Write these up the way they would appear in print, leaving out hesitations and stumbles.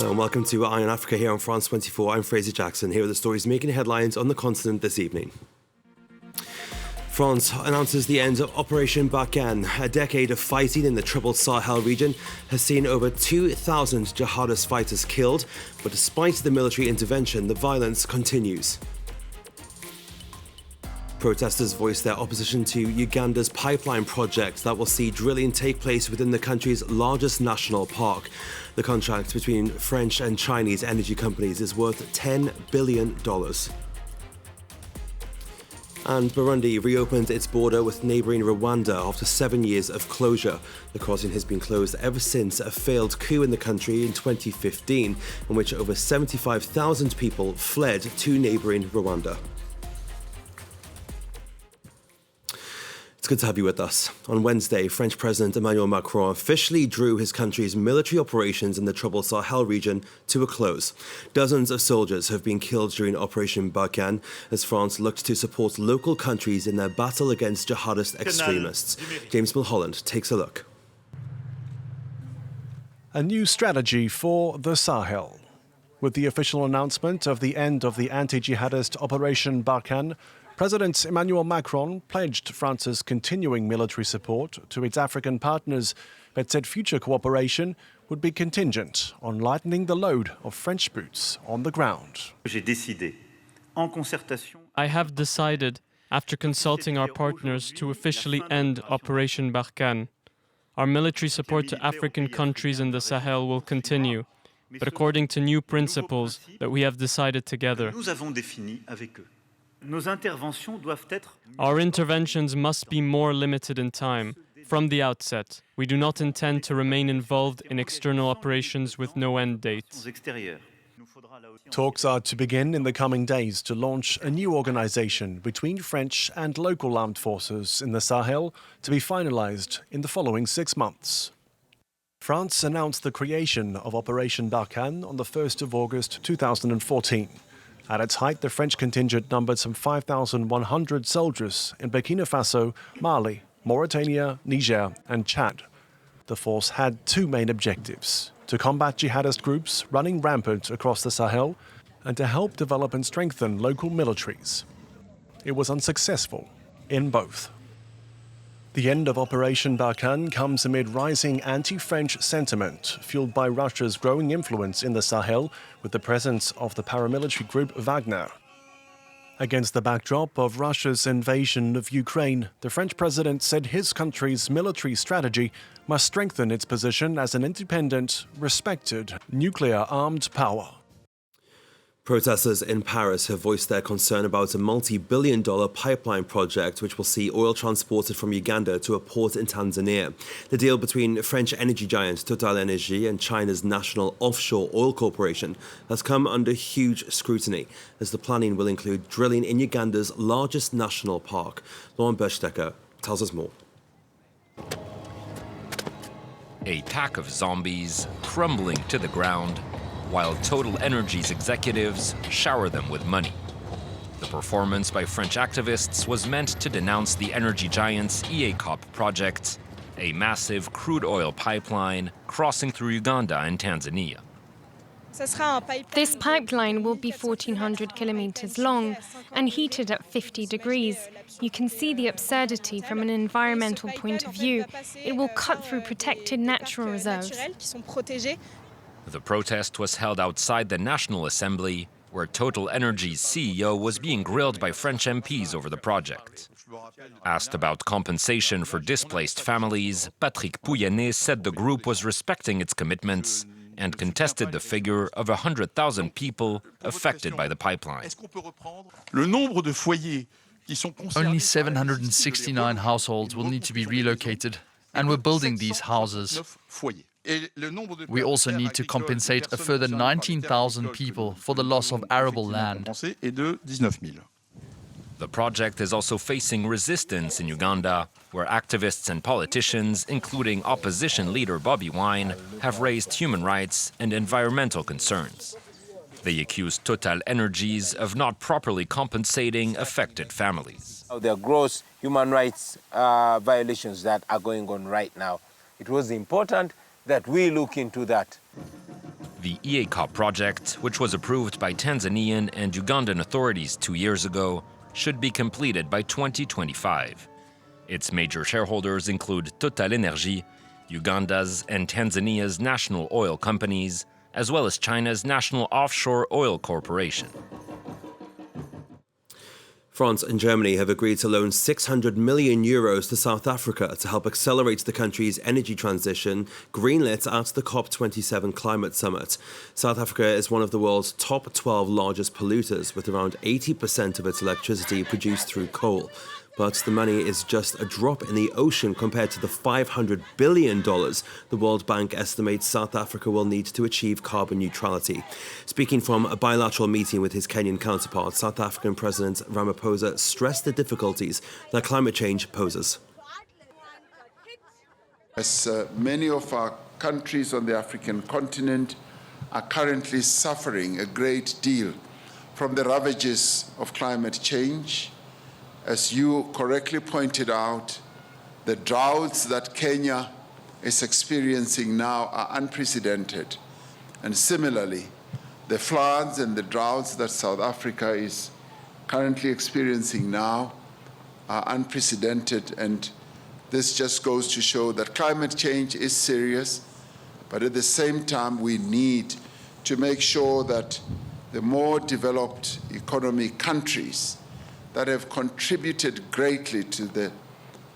And welcome to Eye on Africa here on France 24. I'm Fraser Jackson. Here are the stories making headlines on the continent this evening. France announces the end of Operation Barkhane. A decade of fighting in the troubled Sahel region has seen over 2,000 jihadist fighters killed, but despite the military intervention, the violence continues. Protesters voiced their opposition to Uganda's pipeline project that will see drilling take place within the country's largest national park. The contract between French and Chinese energy companies is worth $10 billion. And Burundi reopened its border with neighbouring Rwanda after 7 years of closure. The crossing has been closed ever since a failed coup in the country in 2015, in which over 75,000 people fled to neighbouring Rwanda. It's good to have you with us. On Wednesday, French President Emmanuel Macron officially drew his country's military operations in the troubled Sahel region to a close. Dozens of soldiers have been killed during Operation Barkhane as France looked to support local countries in their battle against jihadist extremists. James Mulholland takes a look. A new strategy for the Sahel. With the official announcement of the end of the anti-jihadist Operation Barkhane, President Emmanuel Macron pledged France's continuing military support to its African partners, but said future cooperation would be contingent on lightening the load of French boots on the ground. I have decided, after consulting our partners, to officially end Operation Barkhane. Our military support to African countries in the Sahel will continue, but according to new principles that we have decided together. Our interventions must be more limited in time. From the outset, we do not intend to remain involved in external operations with no end date. Talks are to begin in the coming days to launch a new organization between French and local armed forces in the Sahel to be finalized in the following 6 months. France announced the creation of Operation Barkhane on the 1st of August 2014. At its height, the French contingent numbered some 5,100 soldiers in Burkina Faso, Mali, Mauritania, Niger and Chad. The force had two main objectives: to combat jihadist groups running rampant across the Sahel and to help develop and strengthen local militaries. It was unsuccessful in both. The end of Operation Barkhane comes amid rising anti-French sentiment fueled by Russia's growing influence in the Sahel with the presence of the paramilitary group Wagner. Against the backdrop of Russia's invasion of Ukraine, the French president said his country's military strategy must strengthen its position as an independent, respected, nuclear-armed power. Protesters in Paris have voiced their concern about a multi-billion-dollar pipeline project which will see oil transported from Uganda to a port in Tanzania. The deal between French energy giant TotalEnergies and China's National Offshore Oil Corporation has come under huge scrutiny, as the planning will include drilling in Uganda's largest national park. Lauren Berstecker tells us more. A pack of zombies crumbling to the ground, while TotalEnergies executives shower them with money. The performance by French activists was meant to denounce the energy giant's EACOP project, a massive crude oil pipeline crossing through Uganda and Tanzania. This pipeline will be 1,400 kilometers long and heated at 50 degrees. You can see the absurdity from an environmental point of view. It will cut through protected natural reserves. The protest was held outside the National Assembly, where TotalEnergies' CEO was being grilled by French MPs over the project. Asked about compensation for displaced families, Patrick Pouyanné said the group was respecting its commitments and contested the figure of 100,000 people affected by the pipeline. Only 769 households will need to be relocated, and we're building these houses. We also need to compensate a further 19,000 people for the loss of arable land. The project is also facing resistance in Uganda, where activists and politicians, including opposition leader Bobi Wine, have raised human rights and environmental concerns. They accuse TotalEnergies of not properly compensating affected families. There are gross human rights violations that are going on right now. It was important that we look into that. The EACOP project, which was approved by Tanzanian and Ugandan authorities 2 years ago, should be completed by 2025. Its major shareholders include TotalEnergies, Uganda's and Tanzania's national oil companies, as well as China's National Offshore Oil Corporation. France and Germany have agreed to loan €600 million to South Africa to help accelerate the country's energy transition, greenlit at the COP27 climate summit. South Africa is one of the world's top 12 largest polluters, with around 80% of its electricity produced through coal. But the money is just a drop in the ocean compared to the $500 billion the World Bank estimates South Africa will need to achieve carbon neutrality. Speaking from a bilateral meeting with his Kenyan counterpart, South African President Ramaphosa stressed the difficulties that climate change poses. As many of our countries on the African continent are currently suffering a great deal from the ravages of climate change, as you correctly pointed out, the droughts that Kenya is experiencing now are unprecedented. And similarly, the floods and the droughts that South Africa is currently experiencing now are unprecedented. And this just goes to show that climate change is serious, but at the same time, we need to make sure that the more developed economy countries that have contributed greatly to the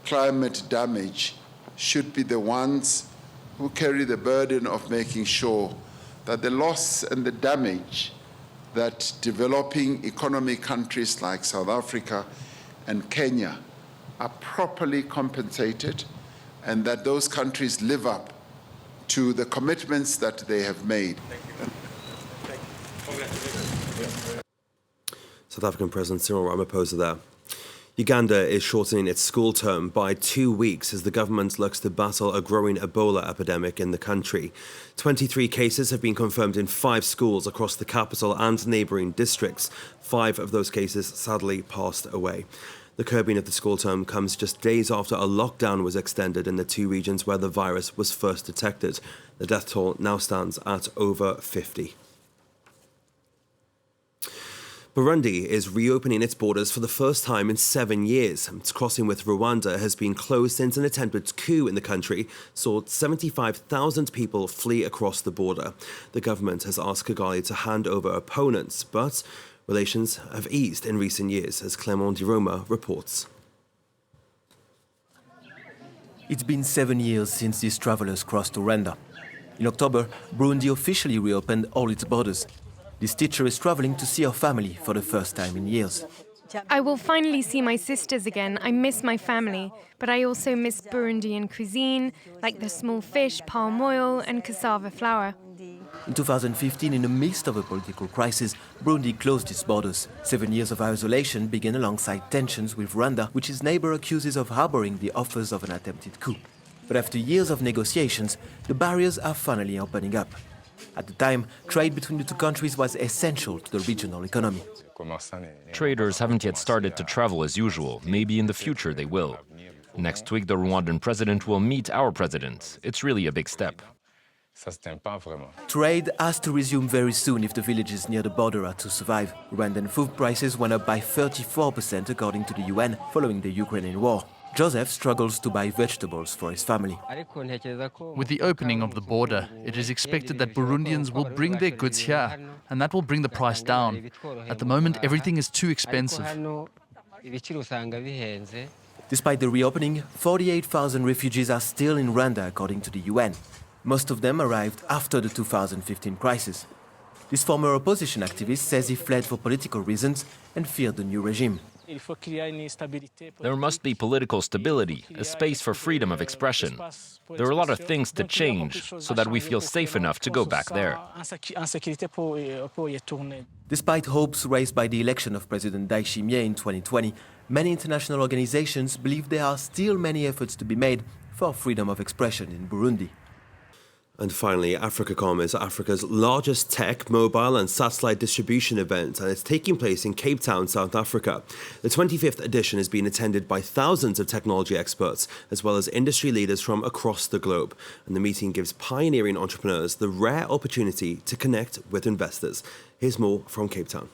climate damage should be the ones who carry the burden of making sure that the loss and the damage that developing economy countries like South Africa and Kenya are properly compensated, and that those countries live up to the commitments that they have made. South African President Cyril Ramaphosa there. Uganda is shortening its school term by 2 weeks as the government looks to battle a growing Ebola epidemic in the country. 23 cases have been confirmed in 5 schools across the capital and neighbouring districts. 5 of those cases sadly passed away. The curbing of the school term comes just days after a lockdown was extended in the 2 regions where the virus was first detected. The death toll now stands at over 50. Burundi is reopening its borders for the first time in 7 years. Its crossing with Rwanda has been closed since an attempted coup in the country saw 75,000 people flee across the border. The government has asked Kigali to hand over opponents, but relations have eased in recent years, as Clément Diroma reports. It's been 7 years since these travelers crossed Rwanda. In October, Burundi officially reopened all its borders. This teacher is traveling to see her family for the first time in years. I will finally see my sisters again. I miss my family, but I also miss Burundian cuisine, like the small fish, palm oil, and cassava flour. In 2015, in the midst of a political crisis, Burundi closed its borders. 7 years of isolation began alongside tensions with Rwanda, which its neighbor accuses of harboring the offers of an attempted coup. But after years of negotiations, the barriers are finally opening up. At the time, trade between the two countries was essential to the regional economy. Traders haven't yet started to travel as usual. Maybe in the future they will. Next week, the Rwandan president will meet our president. It's really a big step. Trade has to resume very soon if the villages near the border are to survive. Rwandan food prices went up by 34% according to the UN following the Ukrainian war. Joseph struggles to buy vegetables for his family. With the opening of the border, it is expected that Burundians will bring their goods here, and that will bring the price down. At the moment, everything is too expensive. Despite the reopening, 48,000 refugees are still in Rwanda, according to the UN. Most of them arrived after the 2015 crisis. This former opposition activist says he fled for political reasons and feared the new regime. There must be political stability, a space for freedom of expression. There are a lot of things to change so that we feel safe enough to go back there. Despite hopes raised by the election of President Ndayishimiye in 2020, many international organizations believe there are still many efforts to be made for freedom of expression in Burundi. And finally, AfricaCom is Africa's largest tech, mobile and satellite distribution event, and it's taking place in Cape Town, South Africa. The 25th edition has been attended by thousands of technology experts, as well as industry leaders from across the globe. And the meeting gives pioneering entrepreneurs the rare opportunity to connect with investors. Here's more from Cape Town.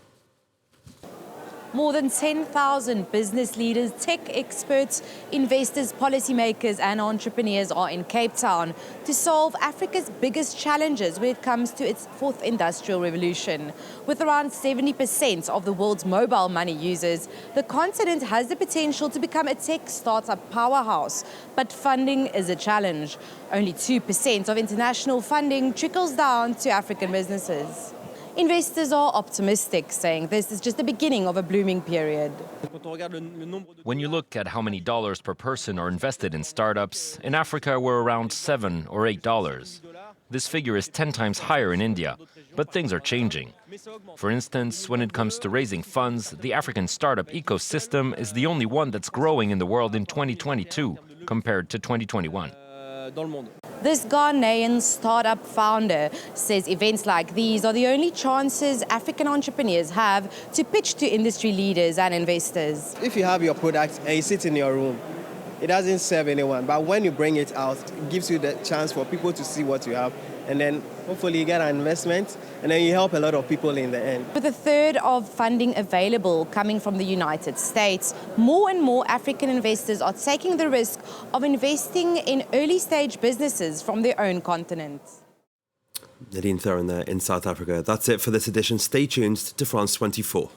More than 10,000 business leaders, tech experts, investors, policymakers and entrepreneurs are in Cape Town to solve Africa's biggest challenges when it comes to its fourth industrial revolution. With around 70% of the world's mobile money users, the continent has the potential to become a tech startup powerhouse. But funding is a challenge. Only 2% of international funding trickles down to African businesses. Investors are optimistic, saying this is just the beginning of a blooming period. When you look at how many dollars per person are invested in startups, in Africa we're around $7 or $8. This figure is 10 times higher in India, but things are changing. For instance, when it comes to raising funds, the African startup ecosystem is the only one that's growing in the world in 2022 compared to 2021. This Ghanaian startup founder says events like these are the only chances African entrepreneurs have to pitch to industry leaders and investors. If you have your product and you sit in your room, it doesn't serve anyone. But when you bring it out, it gives you the chance for people to see what you have. And then hopefully you get an investment and then you help a lot of people in the end. With a third of funding available coming from the United States, more and more African investors are taking the risk of investing in early stage businesses from their own continent. Nadine Thurin there in South Africa. That's it for this edition. Stay tuned to France 24.